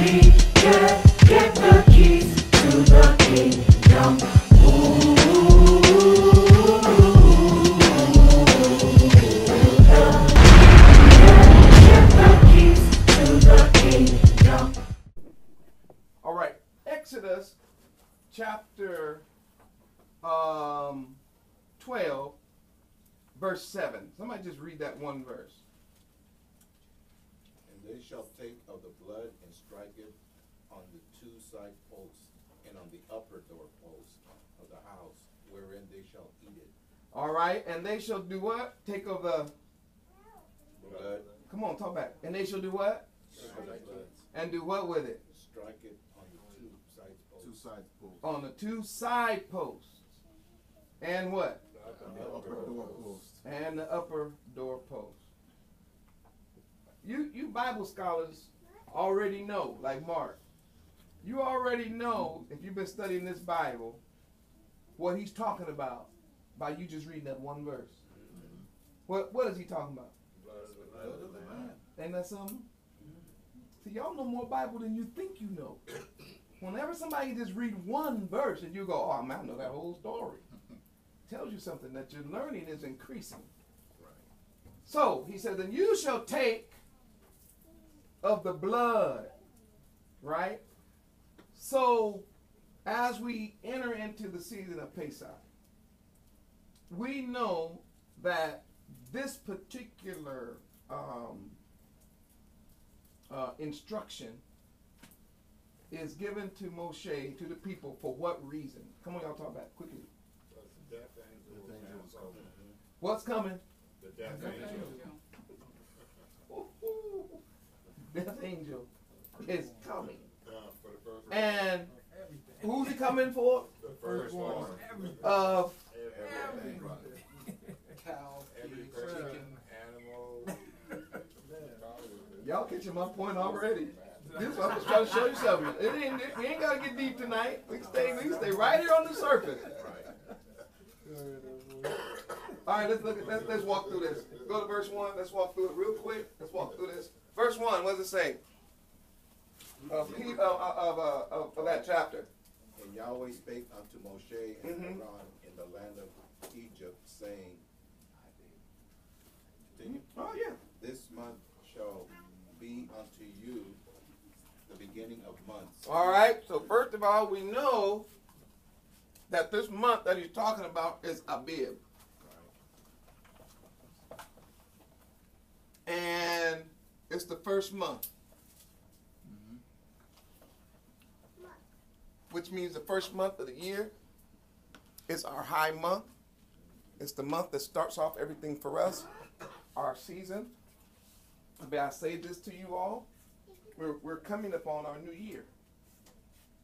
Get the keys to the kingdom. All right, Exodus chapter 12, verse 7. Somebody just read that one verse. And they shall take of the blood and strike it on the two side posts and on the upper doorpost of the house, wherein they shall eat it. All right, and they shall do what? Take of the Blood. Come on, talk back. And they shall do what? Strike it. And do what with it? Strike it on the two side posts. Two side posts. On the two side posts. And what? And the upper door post. And the upper door post. You Bible scholars already know, like Mark, you already know, if you've been studying this Bible, what he's talking about by you just reading that one verse. What is he talking about? Blood of the Lamb. Ain't that something? See, y'all know more Bible than you think you know. Whenever somebody just read one verse and you go, oh man, I know that whole story. Tells you something, that your learning is increasing. Right. So, he says, and you shall take of the blood, right? So, as we enter into the season of Pesach, we know that this particular instruction is given to Moshe, to the people, for what reason? Come on, y'all talk about it quickly. The death angel was coming. What's coming? The death angel. Death angel is coming. For the first And who's he coming for? the firstborn. Of Everything. Cow, Every pig, chicken, chicken. animal. y'all catching my point already. This is what I was trying to show you something. We ain't gotta get deep tonight. We can stay right here on the surface. All right, let's walk through this. Go to verse 1. Let's walk through it real quick. Let's walk through this. Verse 1, what does it say? Of that chapter. And Yahweh spake unto Moshe and Mhm. Aaron in the land of Egypt, saying, continue. Oh, yeah. This month shall be unto you the beginning of months. All right, so first of all, we know that this month that he's talking about is Abib. And it's the first month. Which means the first month of the year is our high month. It's the month that starts off everything for us, our season. May I say this to you all? We're coming upon our new year.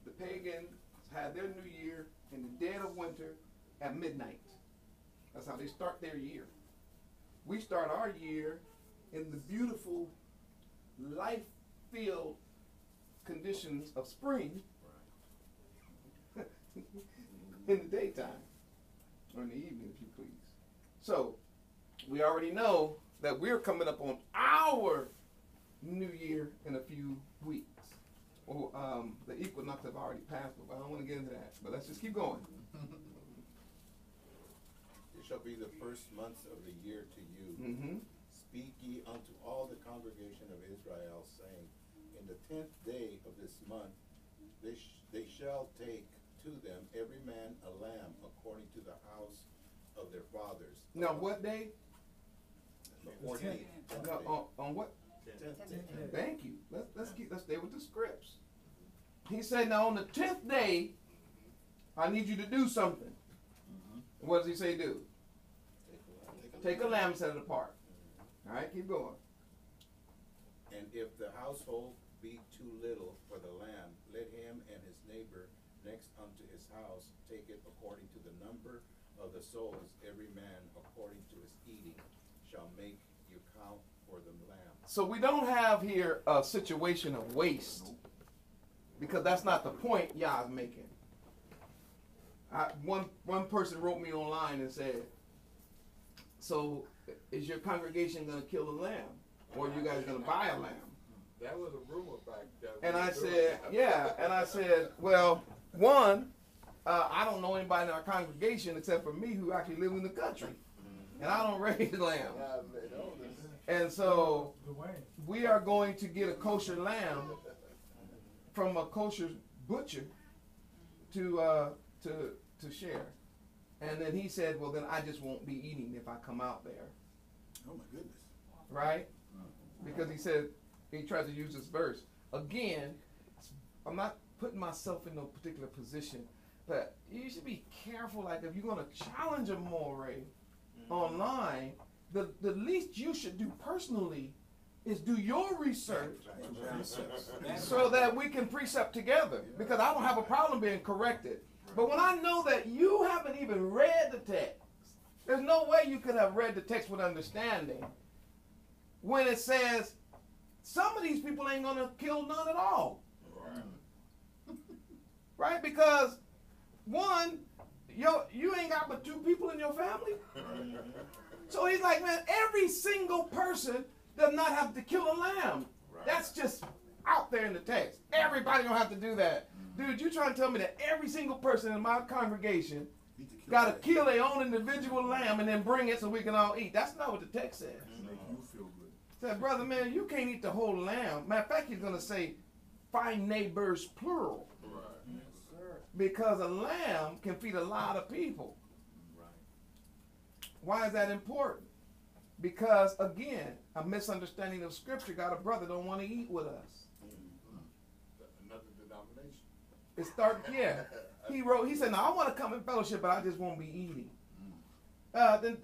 The pagans had their new year in the dead of winter at midnight. That's how they start their year. We start our year in the beautiful, life-filled conditions of spring in the daytime, or in the evening, if you please. So, we already know that we're coming up on our new year in a few weeks. Well, the equinox have already passed, but I don't want to get into that. But let's just keep going. It shall be the first month of the year to you. Mm-hmm. Speak ye unto all the congregation of Israel, saying, in the 10th day of this month they shall take to them every man a lamb according to the house of their fathers. Now, what day? The 14th. No, on what? 10th day. Thank you. Let's stay with the scripts. He said, now on the 10th day, I need you to do something. What does he say do? Take a lamb, set it apart. All right, keep going. And if the household be too little for the lamb, let him and his neighbor next unto his house take it according to the number of the souls, every man according to his eating shall make you count for the lamb. So we don't have here a situation of waste, because that's not the point Yah's making. One person wrote me online and said, so is your congregation going to kill a lamb? Or are you guys going to buy a lamb? That was a rumor back then. And I said, yeah. And I said, well, one, I don't know anybody in our congregation except for me who actually live in the country. And I don't raise lamb. And so we are going to get a kosher lamb from a kosher butcher to share. And then he said, well, then I just won't be eating if I come out there. Oh my goodness. Right? Because he said, he tries to use this verse. Again, I'm not putting myself in no particular position, but you should be careful. Like, if you're going to challenge a moray online, the least you should do personally is do your research so that we can precept together. Because I don't have a problem being corrected. But when I know that you haven't even read the text, there's no way you could have read the text with understanding when it says some of these people ain't going to kill none at all. Right? Because, one, you ain't got but 2 people in your family. So he's like, man, every single person does not have to kill a lamb. That's just out there in the text. Everybody don't have to do that. Dude, you trying to tell me that every single person in my congregation got to kill their own individual lamb and then bring it so we can all eat? That's not what the text says. Make you feel good. Said, brother, man, you can't eat the whole lamb. Matter of fact, he's going to say, find neighbors plural. Because a lamb can feed a lot of people. Why is that important? Because, again, a misunderstanding of Scripture got a brother don't want to eat with us. Another denomination. It started, yeah. He said, no, I want to come in fellowship, but I just won't be eating. Then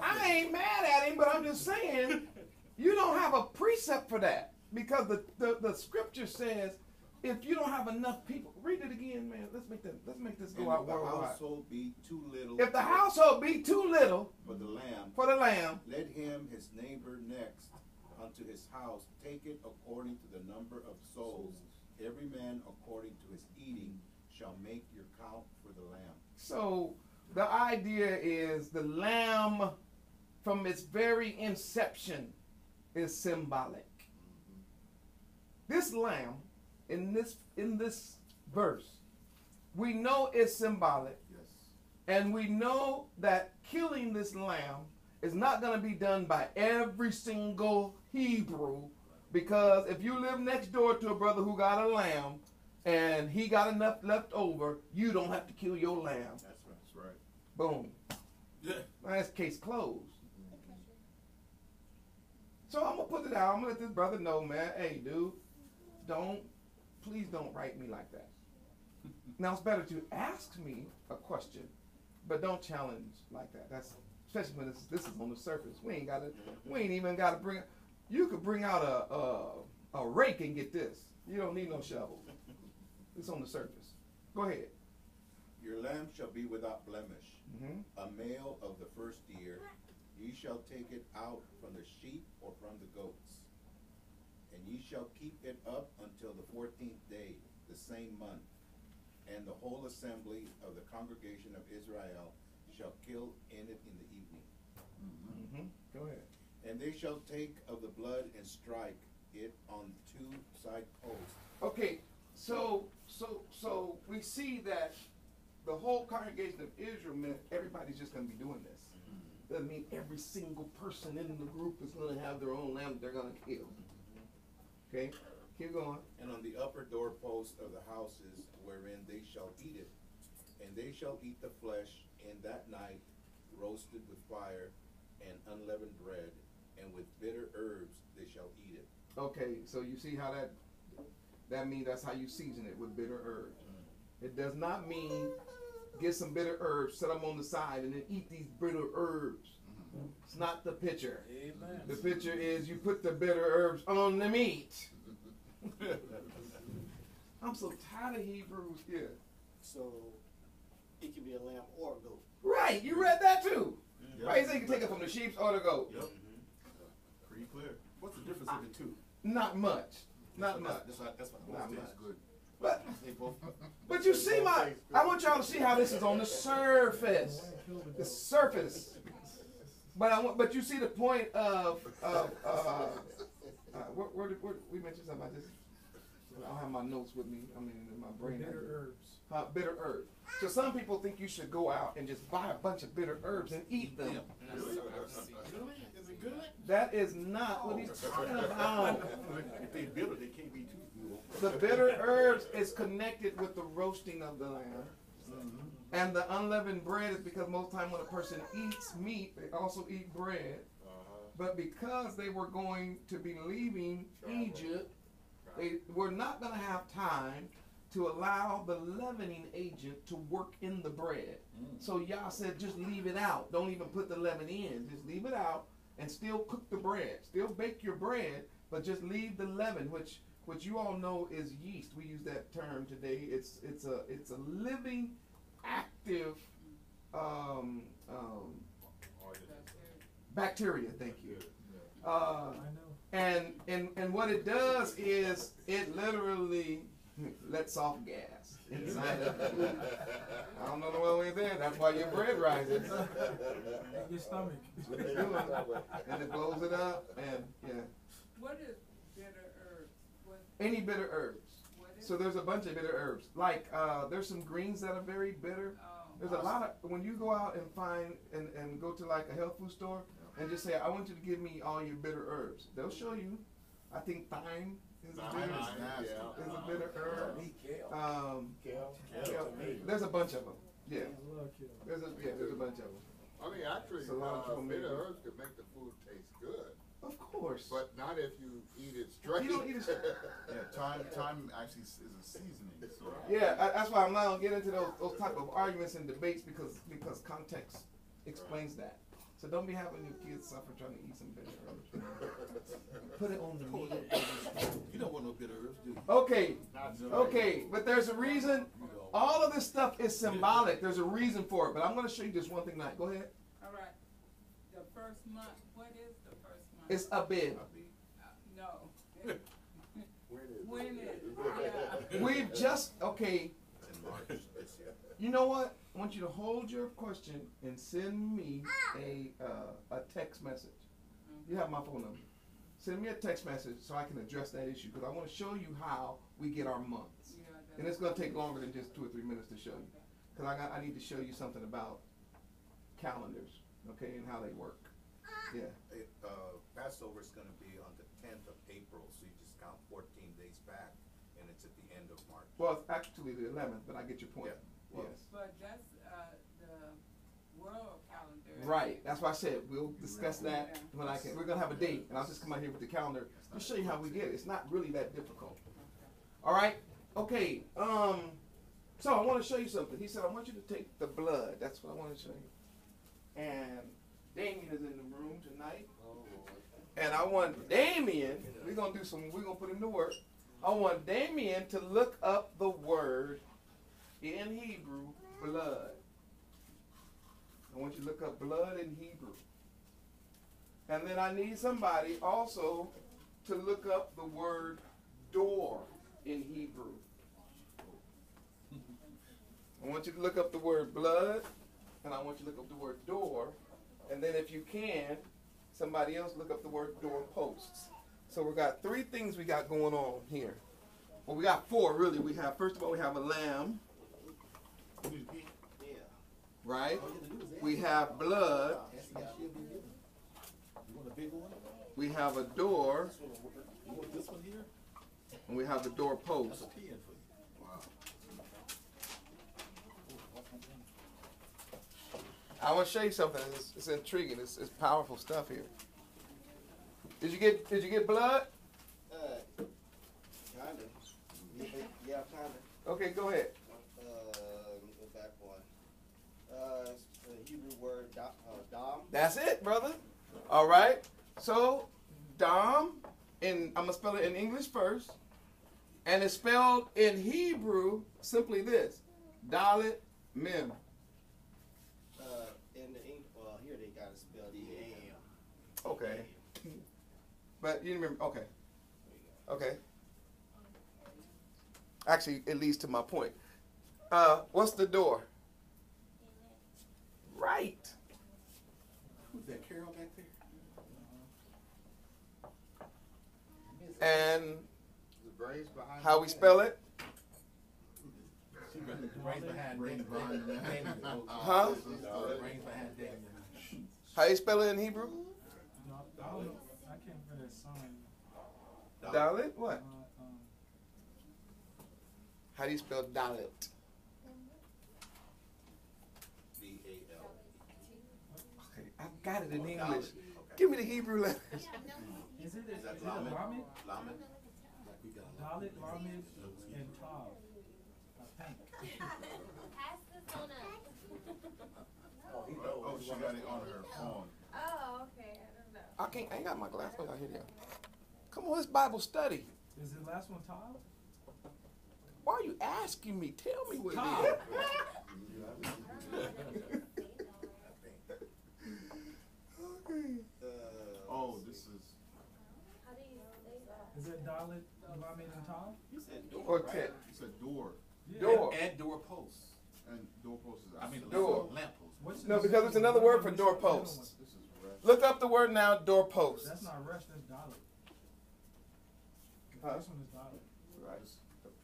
I ain't mad at him, but I'm just saying, you don't have a precept for that. Because the Scripture says, if you don't have enough people, read it again, man. Let's make this go out worldwide. If the household be too little. If the household be too little for the lamb, let him his neighbor next unto his house take it according to the number of souls. Every man according to his eating shall make your count for the lamb. So the idea is the lamb, from its very inception, is symbolic. This lamb, in this verse, we know it's symbolic. Yes. And we know that killing this lamb is not going to be done by every single Hebrew, because if you live next door to a brother who got a lamb and he got enough left over, you don't have to kill your lamb. That's right. Boom. Yeah. That's case closed. So I'm going to put it out. I'm going to let this brother know, man, hey, dude, please don't write me like that. Now, it's better to ask me a question, but don't challenge like that. That's especially when this is on the surface. We ain't even got to bring. You could bring out a rake and get this. You don't need no shovel. It's on the surface. Go ahead. Your lamb shall be without blemish, a male of the first year. Ye shall take it out from the sheep or from the goats, and ye shall keep it up until the 14th day, the same month. And the whole assembly of the congregation of Israel shall kill in it in the evening. Go ahead. And they shall take of the blood and strike it on 2 side posts. Okay, so we see that the whole congregation of Israel meant everybody's just going to be doing this. Doesn't mean every single person in the group is going to have their own lamb that they're going to kill. Okay, keep going. And on the upper doorpost of the houses wherein they shall eat it, and they shall eat the flesh in that night, roasted with fire and unleavened bread, and with bitter herbs they shall eat it. Okay, so you see how that means that's how you season it, with bitter herbs. It does not mean get some bitter herbs, set them on the side, and then eat these bitter herbs. It's not the picture. Amen. The picture is you put the bitter herbs on the meat. I'm so tired of Hebrews here. So it could be a lamb or a goat. Right, you read that too. Right, so you can take it from the sheep or the goat. Yep. Pretty clear. What's the difference in the two? Not much. Not much. That's what Not tastes much. good. But They both. But you see I want y'all to see how this is on the surface. The surface. But you see the point of where we mentioned something about this. I don't have my notes with me. I mean, in my brain. Bitter herbs. Bitter herbs. So some people think you should go out and just buy a bunch of bitter herbs and eat them. Really? Is it good? That is not what he's talking about. If they bitter, they can't be too good. The bitter herbs is connected with the roasting of the lamb. And the unleavened bread is because most time when a person eats meat, they also eat bread. But because they were going to be leaving Egypt, they were not going to have time to allow the leavening agent to work in the bread. So Yah said, just leave it out. Don't even put the leaven in. Just leave it out and still cook the bread. Still bake your bread, but just leave the leaven, which you all know is yeast. We use that term today. It's a living, active bacteria. Thank you. I know. And what it does is it literally lets off gas inside of it. I don't know the one way there. That's why your bread rises. Your stomach. That's what it's doing. And it blows it up, and yeah. What is bitter herbs? Any bitter herbs. What is So there's a bunch of bitter herbs. Like there's some greens that are very bitter. There's a lot of, when you go out and find and go to like a health food store and just say, I want you to give me all your bitter herbs. They'll show you. I think thyme is a bitter, is a bitter herb. Kale. There's a bunch of them. Yeah. I love kale. There's a bunch of them. I mean, actually, bitter herbs could make the food taste good, Of course. but not if you eat it straight. You don't eat it straight. Yeah, time actually is a seasoning. So. Yeah, that's why I'm not gonna get into those type of arguments and debates because context explains that. So don't be having your kids suffer trying to eat some bitter herbs. Put it on the meat. You don't want no bitter herbs, do you? Okay, Not straight. okay, but there's a reason. All of this stuff is symbolic. There's a reason for it. But I'm gonna show you just one thing tonight. Go ahead. All right. The first month. What is the first month? It's Abib. No. When is it? Yeah. We've just okay. You know what? I want you to hold your question and send me a text message. You have my phone number. Send me a text message so I can address that issue because I want to show you how we get our months. Yeah, And it's going to take longer than just 2 or 3 minutes to show you. Because I need to show you something about calendars, okay, and how they work. Yeah. Passover is going to be on the 10th of April, so you just count 14 days back, and it's at the end of March. Well, it's actually the 11th, but I get your point. Yeah. Well, Yes. But that's the world calendar. Right. That's why I said we'll discuss that when I can. We're gonna have a date, and I'll just come out here with the calendar to show you how we get it. It's not really that difficult. All right. Okay. So I want to show you something. He said, I want you to take the blood. That's what I want to show you. And Damien is in the room tonight. And I want Damien. We're gonna put him to work. I want Damien to look up the word in Hebrew, blood. I want you to look up blood in Hebrew. And then I need somebody also to look up the word door in Hebrew. I want you to look up the word blood, and I want you to look up the word door. And then if you can, somebody else look up the word doorposts. So we got 3 things we got going on here. Well, we got 4 really. We have, first of all, we have a lamb. Yeah. Right? We have blood. You want a bigger one? We have a door. You want this one here? And we have the door That's post. a pen for you. Wow. I want to show you something. It's intriguing. It's powerful stuff here. Did you get blood? Kinda. Yeah, kinda. Okay, go ahead. Go back one. It's the Hebrew word dam. That's it, brother. All right. So, Dam, I'm going to spell it in English first. And it's spelled in Hebrew simply this. Dalet Mem. In the here they got it spelled E-A-M. Okay. But you remember, okay. Okay. Actually, it leads to my point. What's the door? Right. Who's that, Carol back there? And brains behind. How we spell it? Brains behind Daniel. Huh? Brains behind Daniel. How you spell it in Hebrew? No, I don't know. I can't remember that song. Dalit? What? Um, How do you spell Dalit? D-A-L. Okay, I got it in English. Give me the Hebrew letters. is it Is that Lamed? Lamed? Lamed? Dalit, Lamed, and Tav. I think. Pass this one up. Oh, she got it on her phone. Oh, okay. I don't know. I ain't got my glasses. Oh, here they are. Come on, it's Bible study. Is the last one Tav? Why are you asking me? Tell me what Tav. it is. Oh, this is. How do you say that? Is it Dalit, Lamed, and Tav? You said door, Or right? tet. It's a door. Yeah. Door. And doorposts. And doorpost is. I mean, Door. lampposts. What's No, the because second it's another one? word for What's the middle doorposts. This is rest. Look up the word now, doorposts. one? That's not Resh, that's Dalit. Huh? This one is Dalit. Right.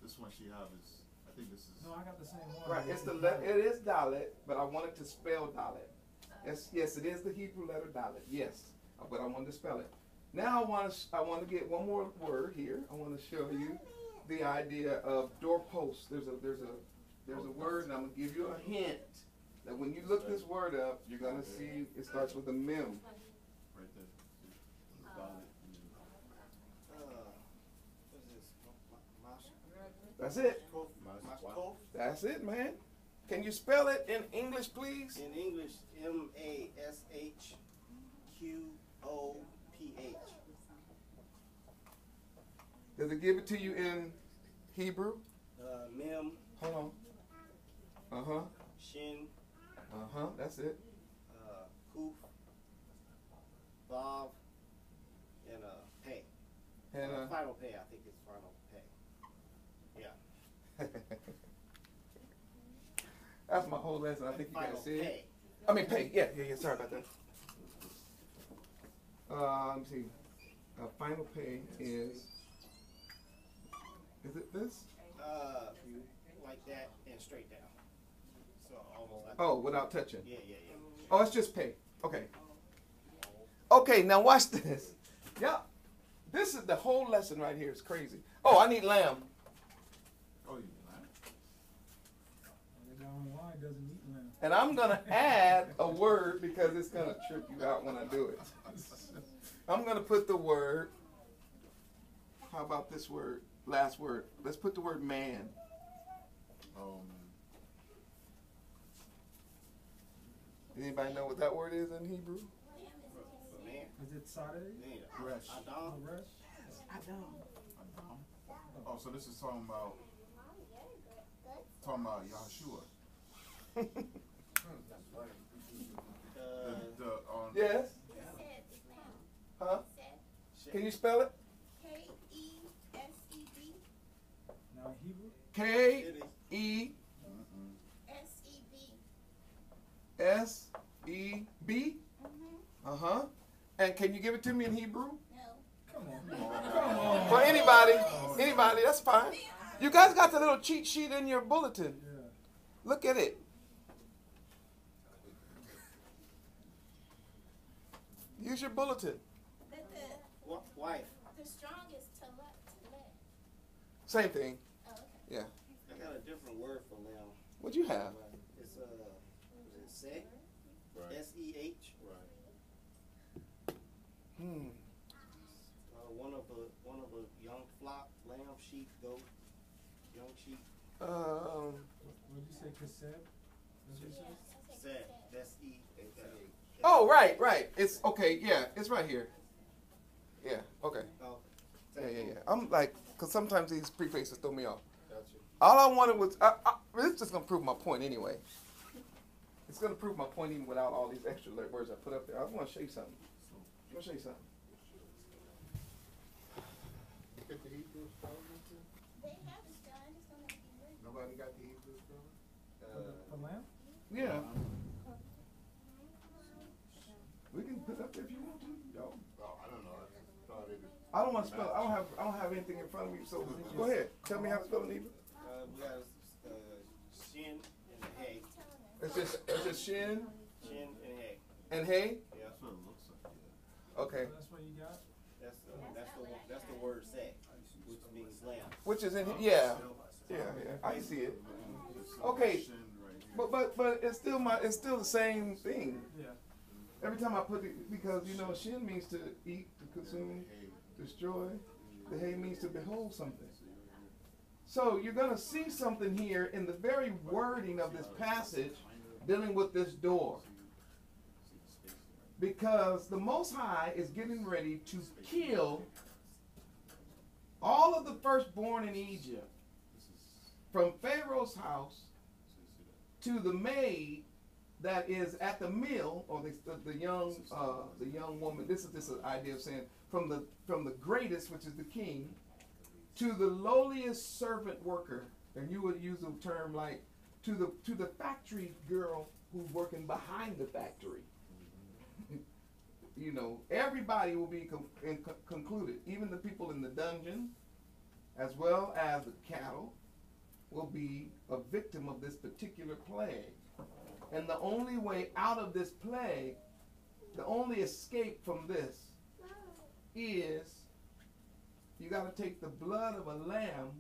This one she have is. I think this is. No, I got the same one. Right, it's it is Dalit, but I wanted to spell Dalit. Yes, it is the Hebrew letter Dalit. Yes, but I wanted to spell it. Now I want to get one more word here. I want to show you the idea of doorpost. There's a word, and I'm gonna give you a hint that when you look this word up, you're gonna see it starts with a mem. Right there. What is this? That's it. Mashkov? That's it, man. Can you spell it in English, please? In English, Mashqoph. Does it give it to you in Hebrew? Mem, Hold on. Uh huh. Shin, That's it. Kuf, Vav, and Pay. And Final Pay, I think it's Final Pay. Yeah. that's my whole lesson. I think you Final guys see it. Pay. I mean, pay. Yeah. Sorry about that. Let me see. Final pay is. Is it this? Like that and straight down. So almost like. Oh, without touching. Yeah. Oh, it's just pay. Okay. Okay, now watch this. Yeah. This is the whole lesson right here. It's crazy. Oh, I need lamb. Oh, you lying? The guy online doesn't eat lamb. And I'm going to add a word because it's going to trip you out when I do it. I'm going to put the word. How about this word? Last word. Let's put the word man. Anybody know what that word is in Hebrew? Man. Is it Saturday? Resh. Oh, Adam. Resh? Adam. Oh, so this is talking about Yahshua. Yes. Huh? Can you spell it? K-E-S-E-B. Now in Hebrew? K-E-S-E-B. S-E-B. And can you give it to me in Hebrew? No. Come on. Come on. For anybody, that's fine. You guys got the little cheat sheet in your bulletin. Yeah. Look at it. Use your bulletin. Wife. The strongest to let. Same thing. Oh, okay. Yeah. I got a different word for lamb. What'd you have? It's Seh. Right. S-E-H. Right. One of a young flock, lamb, sheep, goat, young sheep. What did you say, Kaseb? That's what you said? Seh. S-E-H. Oh, right. It's okay. Yeah, it's right here. Yeah. Okay. Oh. Yeah. I'm like, because sometimes these prefaces throw me off. Gotcha. All I wanted was, it's just gonna prove my point anyway. It's gonna prove my point even without all these extra words I put up there. I want to show you something. I want to show you something. Get the Hebrew spelling? They have it still. I just don't have to be worried. Nobody got the Hebrew spelling? The lamb? Yeah. We can put it up there if you want to. Yo. Oh, I don't know. I just thought it was. I don't want to spell. I don't have anything in front of me. So go ahead. Tell me how to spell it, Neva. We got shin and hay. It's just shin Shin and hay. and hay. Yeah. That's what it looks like, yeah. Okay. That's what you got? That's the word sag, which means lamb. Which is in yeah. I see it. Okay. Shin right here. But it's still the same thing. Yeah. Every time I put it, because you know shin means to eat, to consume, destroy. The hay means to behold something. So you're going to see something here in the very wording of this passage dealing with this door. Because the Most High is getting ready to kill all of the firstborn in Egypt, from Pharaoh's house to the maid that is at the mill, or the young woman. This is just an idea of saying from the greatest, which is the king, to the lowliest servant worker, and you would use the term like to the factory girl who's working behind the factory. You know, everybody will be concluded. Even the people in the dungeon, as well as the cattle, will be a victim of this particular plague. And the only way out of this plague, the only escape from this, is you got to take the blood of a lamb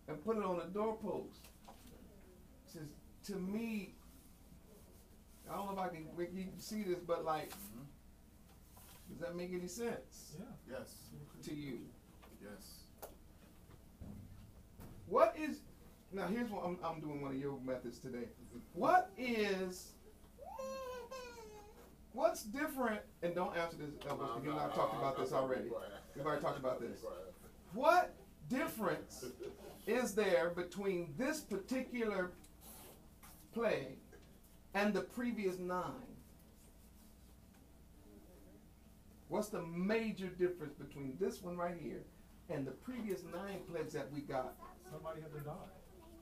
and put it on a doorpost. It says, to me, I don't know if I can make you see this, but like, does that make any sense Yeah. Yes. to you? Yes. What is, now here's what I'm doing one of your methods today. What's different, and don't answer this, Elvis, because I've talked about this already. We've already talked about this. What difference is there between this particular plague and the previous 9? What's the major difference between this one right here and the previous 9 plagues that we got? Somebody had to die.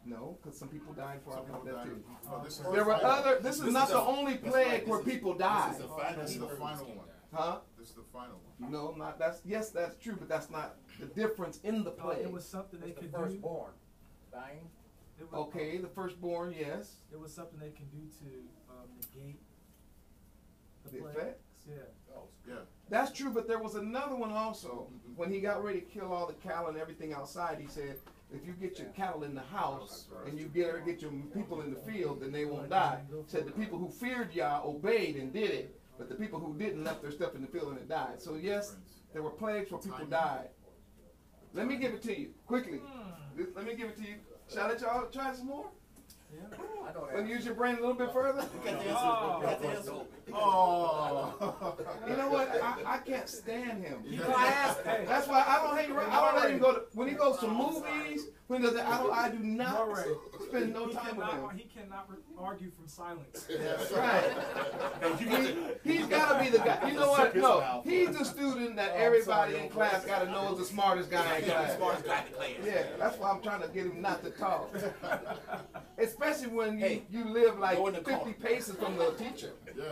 No, because some people died before I got that too. Oh, this is There were other. This is not the the- only plague where people died. This is the final, This is the final one. Huh? This is the final one. No, not that's. Yes, that's true, but that's not the difference in the plague. It was something they could do. Firstborn, dying. It was, Okay, the firstborn, yes. It was something they can do to negate The plague. effects. Yeah. Yeah. That's true, but there was another one also. When he got ready to kill all the cattle and everything outside, he said, if you get your cattle in the house and you get your people in the field, then they won't die. Said the people who feared Yah obeyed and did it, but the people who didn't left their stuff in the field and it died. So yes, there were plagues where people died. Let me give it to you quickly. Let me give it to you. Shall I let y'all try some more? Yeah. I know Want that. to use your brain a little bit further? Oh. You know what? I can't stand him. Hey, That's why I don't hang around. I don't let him go to, when he goes to movies, when he does that, I do not spend no time with him. he cannot argue from silence. That's right. He's got to be the guy. You know what? No, he's the student that everybody in class got to know is the smartest guy in class. Yeah, that's why I'm trying to get him not to talk. Especially when you live like 50 paces from the teacher. Yeah.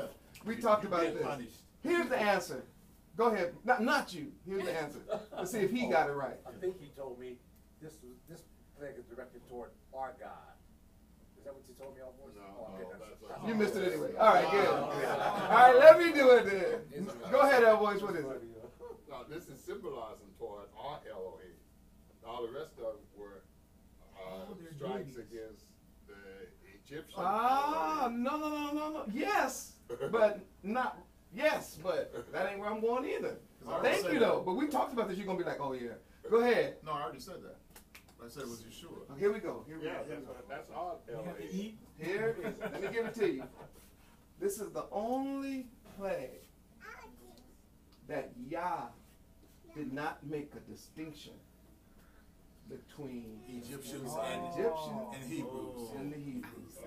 We talked about this. Here's the answer. Go ahead. Not you. Here's the answer. Let's see if he got it right. I think he told me this plague is directed toward our God. Is that what you told me, Almost? No, You missed it anyway. All right, good. All right, let me do it then. Go ahead, Elboys. What is it? Now, this is symbolizing toward our Elohim. All the rest of them were they're strikes deities. against the Egyptians. Ah, no. Yes, but not. Yes, but that ain't where I'm going either. Thank you, though. But we talked about this. You're going to be like, oh, yeah. Go ahead. No, I already said that. I said it was Yeshua. Here we go. Here we Yeah, go. that's our You have to Elohim. eat. Here it is. Let me give it to you. This is the only plague that Yah did not make a distinction between Egyptians Egyptians and Hebrews. and the Hebrews.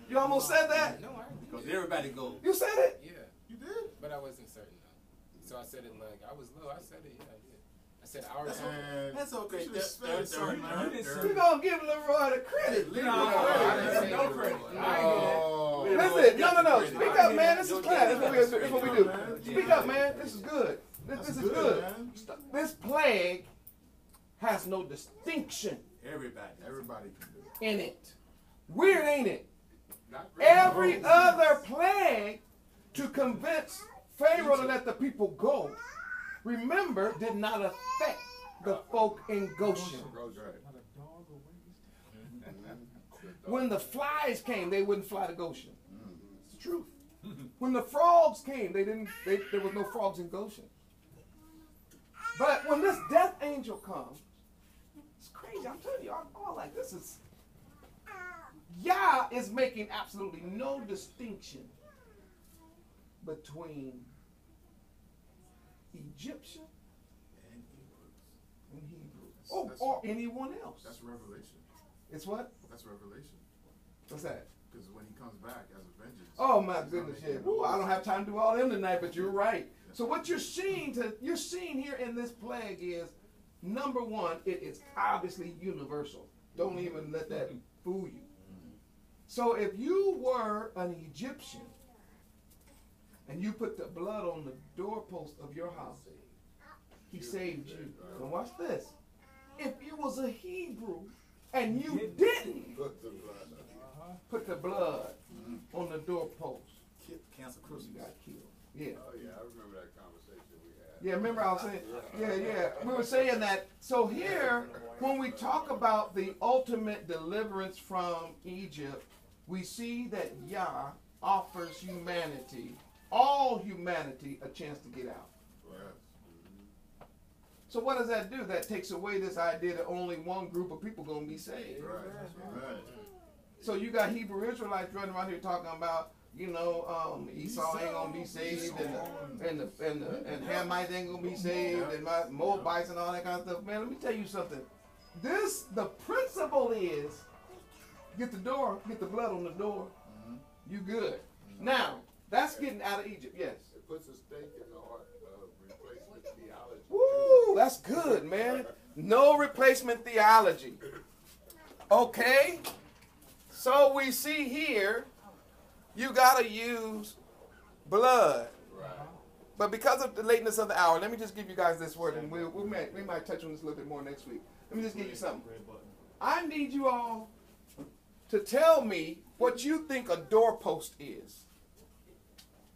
You almost said that? No, I didn't. Because everybody go. You said it? Yeah, You did? but I wasn't certain though. So I said it like I was low. I said it. Yeah, I did. I said our That's time. okay. That's okay. You should have spelled it, sir, man. We're going to give Leroy the credit. Leave No, it I alone. didn't say no credit. Oh. Listen, no. Speak up, man. This is class. This is what we do. Speak up, man. This is good. This is good. Man. This plague has no distinction Everybody can do it. in it. Weird, ain't it? Not really. Every other plague to convince Pharaoh to let the people go, remember, did not affect the folk in Goshen. Goes right. Not a dog or When the flies came, they wouldn't fly to Goshen. It's the truth. When the frogs came, there was no frogs in Goshen. But when this death angel comes, it's crazy. I'm telling you, I'm all like, this is, Yah is making absolutely no distinction between Egyptian And Hebrews. and Hebrew. That's- Or anyone else. That's Revelation. It's what? That's Revelation. What's that? Because when he comes back as a vengeance. Oh my he's goodness, gonna yeah. make Ooh, I all don't have time to do all them tonight, but you're right. Yes. So what you're seeing here in this plague is, number one, it is obviously universal. Don't even let that fool you. So if you were an Egyptian and you put the blood on the doorpost of your house, he saved you. Now watch this. If you was a Hebrew and you didn't Put the blood on. put the blood on the doorpost, Cancel you Christmas. got killed. Yeah. Oh, yeah, I remember that conversation we had. Yeah, remember I was saying, yeah. We were saying that. So here, when we talk about the ultimate deliverance from Egypt, we see that Yah offers humanity, all humanity, a chance to get out. Yes. So what does that do? That takes away this idea that only one group of people going to be saved. Right. Right. So you got Hebrew Israelites running around here talking about, Esau ain't gonna be saved, and Hamites ain't gonna be saved, and my Moabites and all that kind of stuff. Man, let me tell you something. The principle is, get the blood on the door. You good. Now, that's getting out of Egypt, yes. It puts a stake in the heart of replacement theology. Woo, that's good, man. No replacement theology. Okay? So we see here, you got to use blood. Right. But because of the lateness of the hour, let me just give you guys this word, and we might touch on this a little bit more next week. Let me just give you something. I need you all to tell me what you think a doorpost is.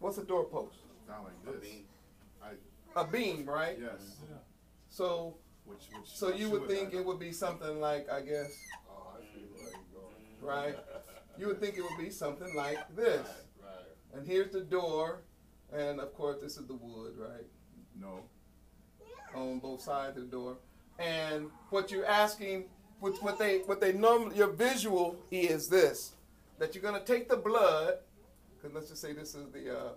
What's a doorpost? Sound like this. A beam, right? Yes. So you would think it would be something like, I guess, Oh, I see where you're going. right? You would think it would be something like this. Right. And here's the door, and of course this is the wood, right? No. On both sides of the door. And what you're asking, what they normally, your visual is this, that you're gonna take the blood, because let's just say this is the,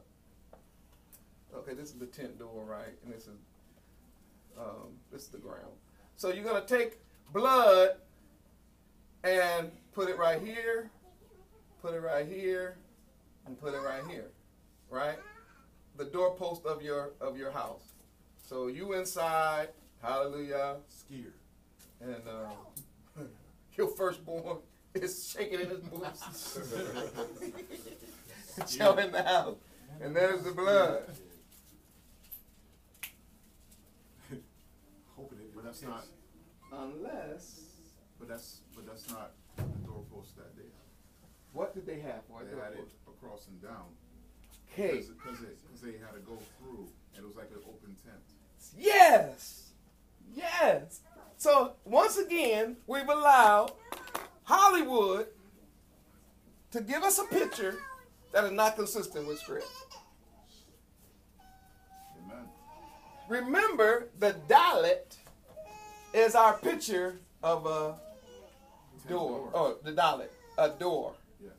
this is the tent door, right? And this is the ground. So you're gonna take blood and put it right here, put it right here, and put it right here, right? The doorpost of your house. So you inside, hallelujah, Skier. and your firstborn is shaking in his boots, showing the house, and there's the blood. Hoping it, but that's not. Unless, But that's not the doorpost that they have. what did they have for a They had it doorpost? across and down. Okay. Because they had to go through, and it was like an open tent. Yes. Yes. So once again, we've allowed Hollywood to give us a picture that is not consistent with Scripture. Amen. Remember, the dalet is our picture of a door. Oh, the dalet, a door. Yes.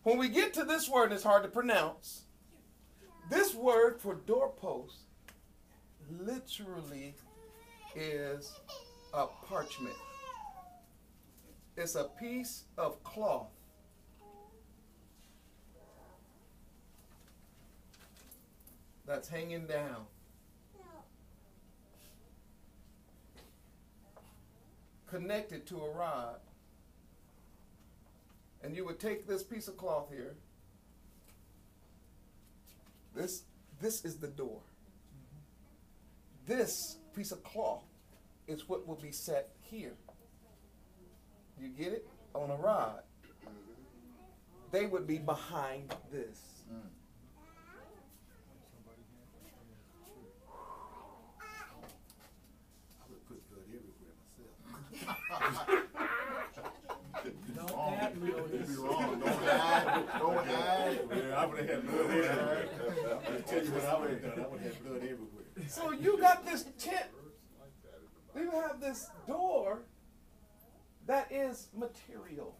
When we get to this word, and it's hard to pronounce, this word for doorpost literally is a parchment. It's a piece of cloth that's hanging down. Connected to a rod. And you would take this piece of cloth here. This is the door. this piece of cloth is what will be set here. You get it? On a rod. They would be behind this. I would put blood everywhere myself. Don't add me on It'd be this. wrong. Don't add. Don't add. Yeah, I would have had blood everywhere. I'll tell you what I would have done. I would have had blood everywhere. So you got this tent. You have this door that is material.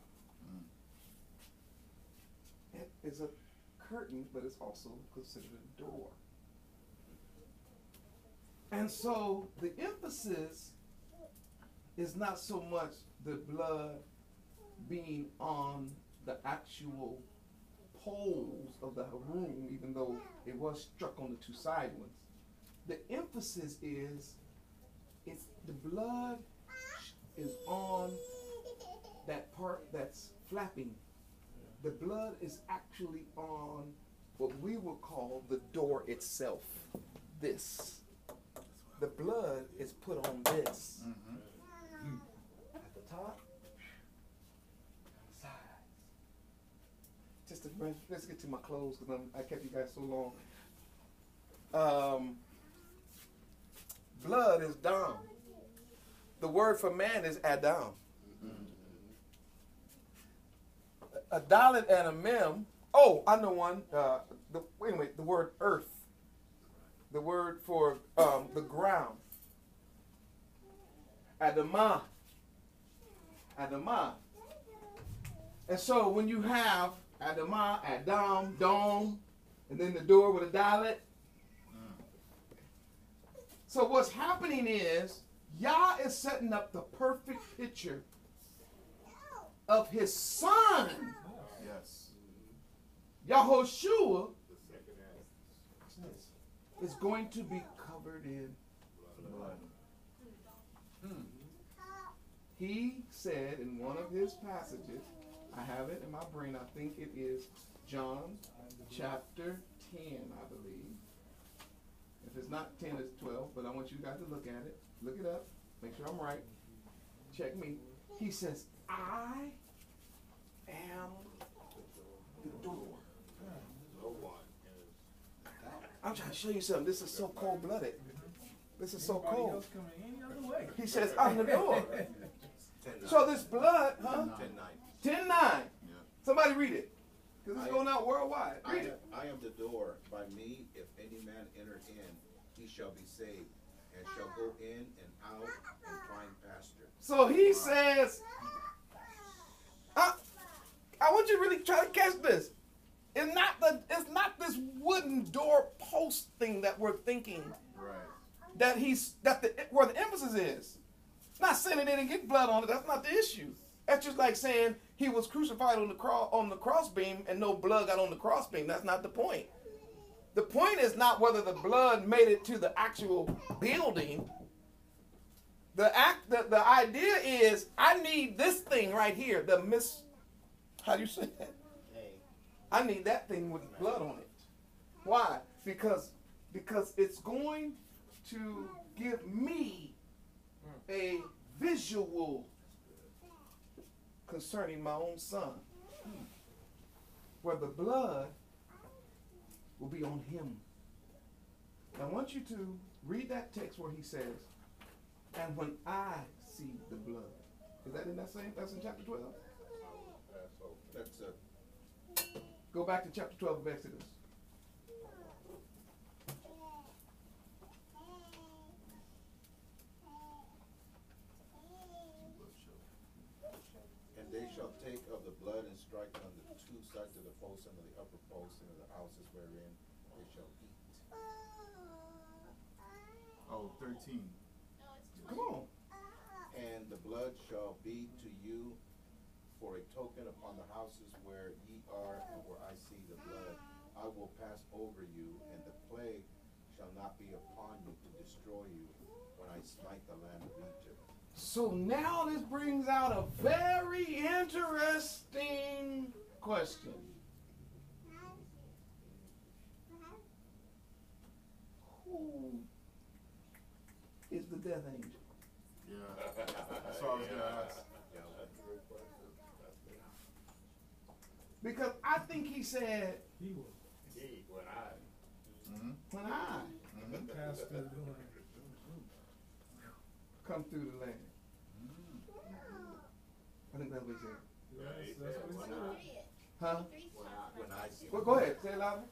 It is a curtain, but it's also considered a door. And so the emphasis is not so much the blood being on the actual poles of the room, even though it was struck on the two side ones. The emphasis is it's the blood is on that part that's flapping. The blood is actually on what we would call the door itself. This. The blood is put on this. At the top, on the sides. Just to, let's get to my clothes because I kept you guys so long. Blood is dam. The word for man is Adam. A dalet and a mem. Oh, I know one. The word earth. The word for the ground. Adamah. Adamah. And so when you have Adamah, Adam, dome, and then the door with a dalet. So what's happening is Yah is setting up the perfect picture of his son. Yes. Yahoshua is going to be covered in blood. He said in one of his passages, I have it in my brain, I think it is John chapter 10, I believe. If it's not 10, it's 12, but I want you guys to look at it. Look it up. Make sure I'm right. Check me. He says, I am the door. I'm trying to show you something. This is so cold-blooded. This is so Anybody cold. else coming any other way? He says, I'm the door. So this blood, huh? 10:9. 10:9. Somebody read it. Because it's going out worldwide. Read it. I am the door. By me, if any man enter in, he shall be saved, and shall go in and out and find pasture. So he says, I want you to really try to catch this. It's not this wooden door post thing that we're thinking. Right. Where the emphasis is. Not saying it didn't get blood on it. That's not the issue. That's just like saying he was crucified on the crossbeam and no blood got on the crossbeam. That's not the point. The point is not whether the blood made it to the actual building. The idea is I need this thing right here. How do you say that? I need that thing with blood on it. Why? Because it's going to give me a visual concerning my own son, where the blood will be on him. I want you to read that text where he says, and when I see the blood. Is that in that same? That's in chapter 12? That's Go back to chapter 12 of Exodus. And they shall take of the blood and strike it on the two sides of the post and of the upper post and of the houses wherein they shall eat. Oh, 13. Come on. And the blood shall be to you for a token upon the houses where ye are, and where I see the blood. I will pass over you, and the plague shall not be upon you to destroy you when I smite the land of Egypt. So now this brings out a very interesting question. Who death angel? Yeah, that's what I was gonna ask. Because I think he said, He will When I, when I pass through the door. come through the land. I think that's what he said. That's what he said. Period. Huh? when I see. Well, go ahead. Say it louder.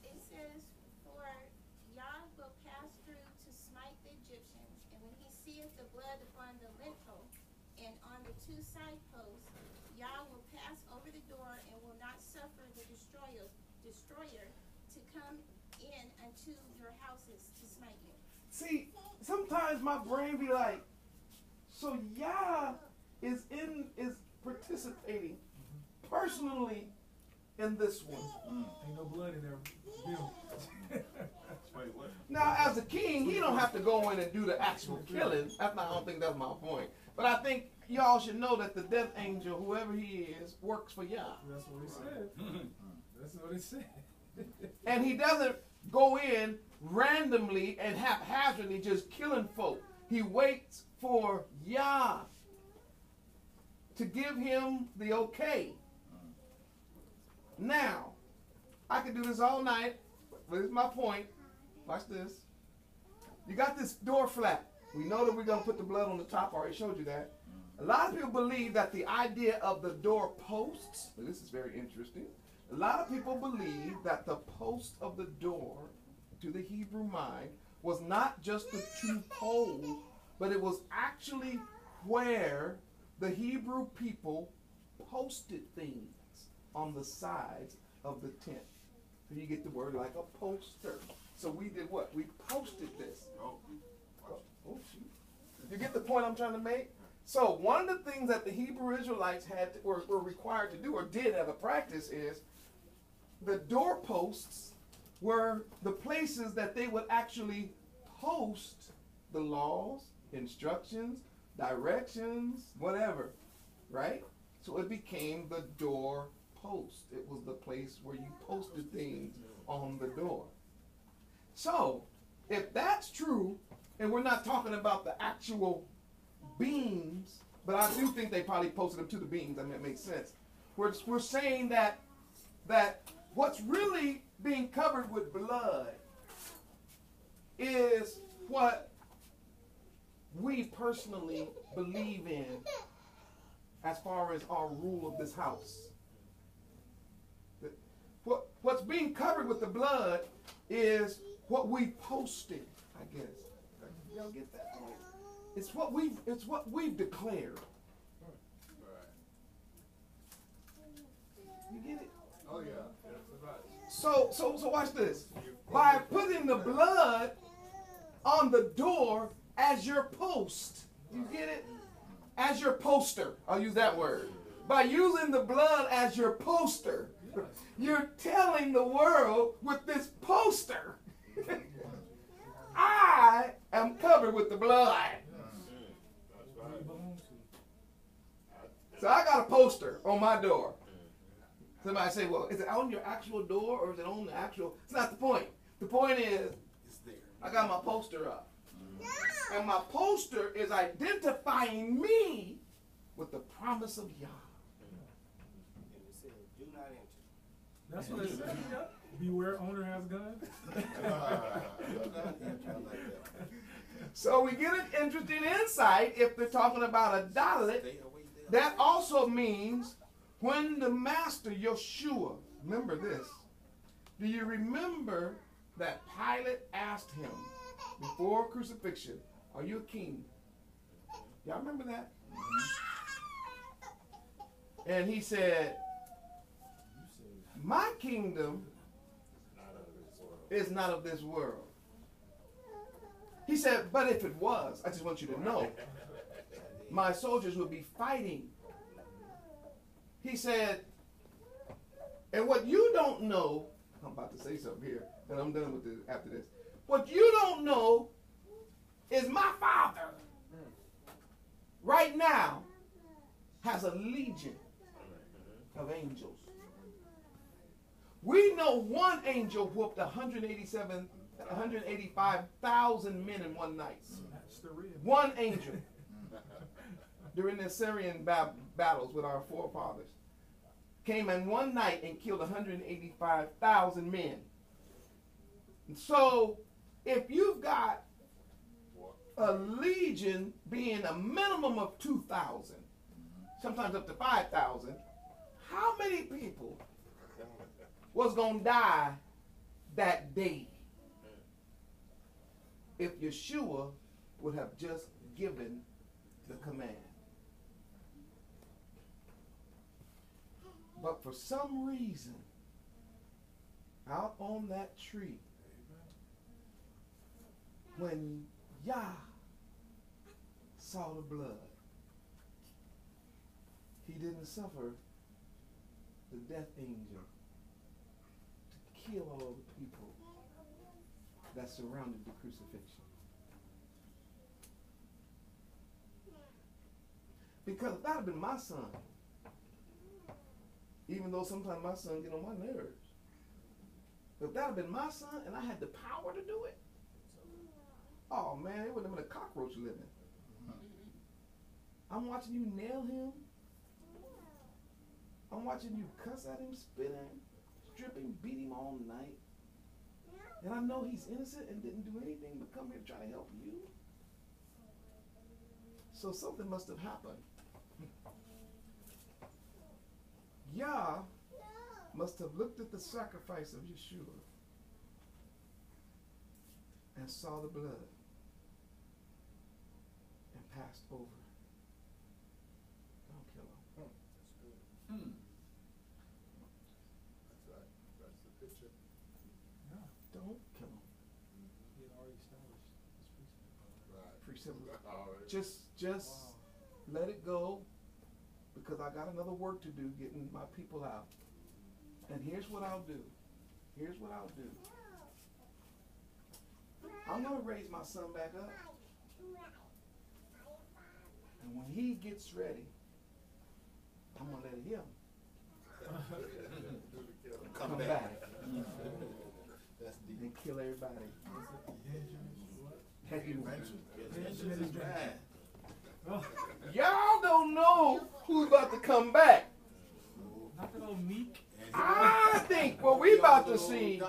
It says, for Yah will pass through to smite the Egyptians, and when he seeth the blood upon the lintel and on the two side posts, Yah will pass over the door and will not suffer the destroyer to come in unto your houses to smite you. See, sometimes my brain be like, so Yah is participating personally in this one. Ain't no blood in there. Bill. Wait, what? Now, as a king, he don't have to go in and do the actual killing. I don't think that's my point. But I think y'all should know that the death angel, whoever he is, works for Yah. That's what he said. That's what he said. And he doesn't go in randomly and haphazardly just killing folk. He waits for Yah to give him the okay. Now, I could do this all night, but this is my point. Watch this. You got this door flat. We know that we're going to put the blood on the top. I already showed you that. A lot of people believe that the idea of the door posts, and this is very interesting. A lot of people believe that the post of the door, to the Hebrew mind, was not just the two poles, but it was actually where the Hebrew people posted things on the sides of the tent. So you get the word like a poster. So we did what? We posted this. Oh, shoot. You get the point I'm trying to make? So one of the things that the Hebrew Israelites were required to do, or did have a practice, is the doorposts were the places that they would actually post the laws, instructions, directions, whatever, right? So it became the door post. It was the place where you posted things on the door. So if that's true, and we're not talking about the actual beams, but I do think they probably posted them to the beams. I mean, it makes sense. We're saying that what's really being covered with blood is what we personally believe in as far as our rule of this house. What's being covered with the blood is what we posted, I guess. Y'all get that point? It's what we've declared. You get it? Oh yeah, that's right. So watch this. By putting the blood on the door as your post, you get it? As your poster. I'll use that word. By using the blood as your poster, you're telling the world with this poster, I am covered with the blood. So I got a poster on my door. Somebody say, well, is it on your actual door or is it on the actual? It's not the point. The point is, I got my poster up. And my poster is identifying me with the promise of Yah. And it said, do not enter. That's what it said. Yep. Beware, owner has gun. So we get an interesting insight if they're talking about a dalit. That also means when the master, Yeshua, remember this. Do you remember that Pilate asked him before crucifixion, are you a king? Y'all remember that? And he said, my kingdom is not of this world. He said, but if it was, I just want you to know, my soldiers would be fighting. He said, and what you don't know, I'm about to say something here, and I'm done with this after this. What you don't know is my Father right now has a legion of angels. We know one angel whooped 185,000 men in one night. One angel during the Syrian battles with our forefathers came in one night and killed 185,000 men. And so if you've got a legion being a minimum of 2,000, sometimes up to 5,000, how many people was going to die that day if Yeshua would have just given the command? But for some reason, out on that tree, when Yah saw the blood, he didn't suffer the death angel to kill all the people that surrounded the crucifixion. Because if that had been my son, even though sometimes my son get on my nerves, if that had been my son and I had the power to do it, oh man, it wouldn't have been a cockroach living. I'm watching you nail him. I'm watching you cuss at him, spit at him, strip him, beat him all night. And I know he's innocent and didn't do anything but come here to try to help you. So something must have happened. Yah must have looked at the sacrifice of Yeshua and saw the blood and passed over. Don't kill him. That's good. That's right. That's the picture. Don't kill him. He had already established his priesthood. Right. Pretty simple. Just let it go, because I got another work to do getting my people out. And here's what I'll do. Here's what I'll do. I'm going to raise my son back up. And when he gets ready, I'm going to let him come back and kill everybody. Y'all don't know who's about to come back. Not that old meek. I think what we about to see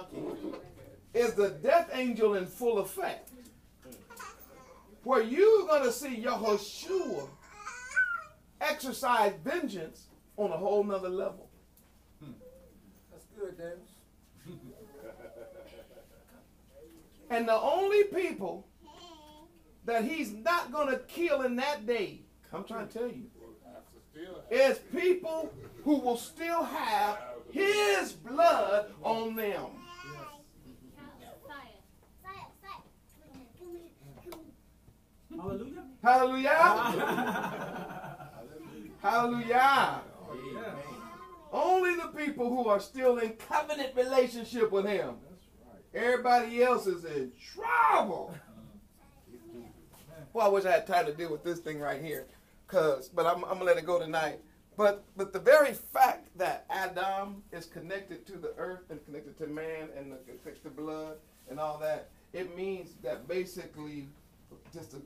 is the death angel in full effect. Where you're going to see Yahushua exercise vengeance on a whole nother level. That's good, Dennis. And the only people that he's not going to kill in that day, I'm trying to tell you, is people who will still have his blood on them. Hallelujah. Hallelujah. Hallelujah. Only the people who are still in covenant relationship with him. Everybody else is in trouble. Well, I wish I had time to deal with this thing right here. But I'm going to let it go tonight. But the very fact that Adam is connected to the earth and connected to man and connected to blood and all that, it means that basically, just to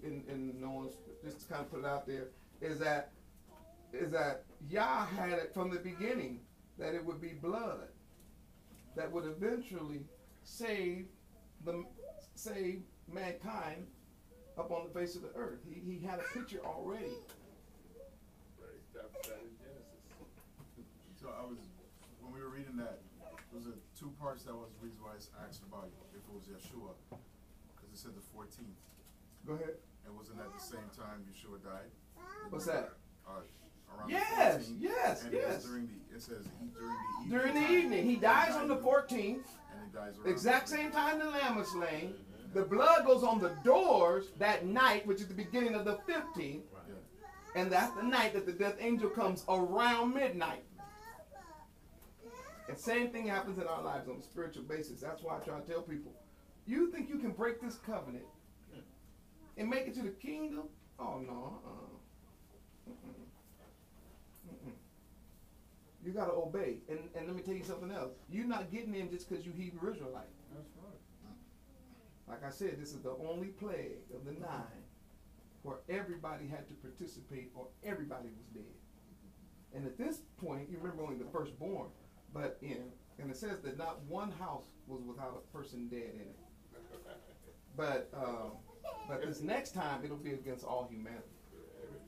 kind of put it out there, is that Yah had it from the beginning that it would be blood that would eventually save mankind up on the face of the earth. He had a picture already. So when we were reading that, there was two parts that was the reason why I asked about if it was Yeshua, because it said the 14th. Go ahead. And wasn't that the same time Yeshua died? What's that? Around yes, the 14th. yes, and yes. It says during the evening. During the evening. He dies on the 14th. And he dies around exact same time the lamb was slain. The blood goes on the doors that night, which is the beginning of the 15th. And that's the night that the death angel comes around midnight. And same thing happens in our lives on a spiritual basis. That's why I try to tell people, you think you can break this covenant and make it to the kingdom? Oh, no. You got to obey. And let me tell you something else. You're not getting in just because you Hebrew Israelite. That's right. Like I said, this is the only plague of the 9 where everybody had to participate or everybody was dead. And at this point, you remember only the firstborn, and it says that not one house was without a person dead in it. But this next time, it'll be against all humanity.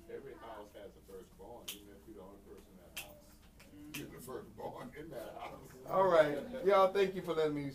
Every house has a firstborn, even if you're the only person in that house. You're the firstborn in that house. All right. Y'all, thank you for letting me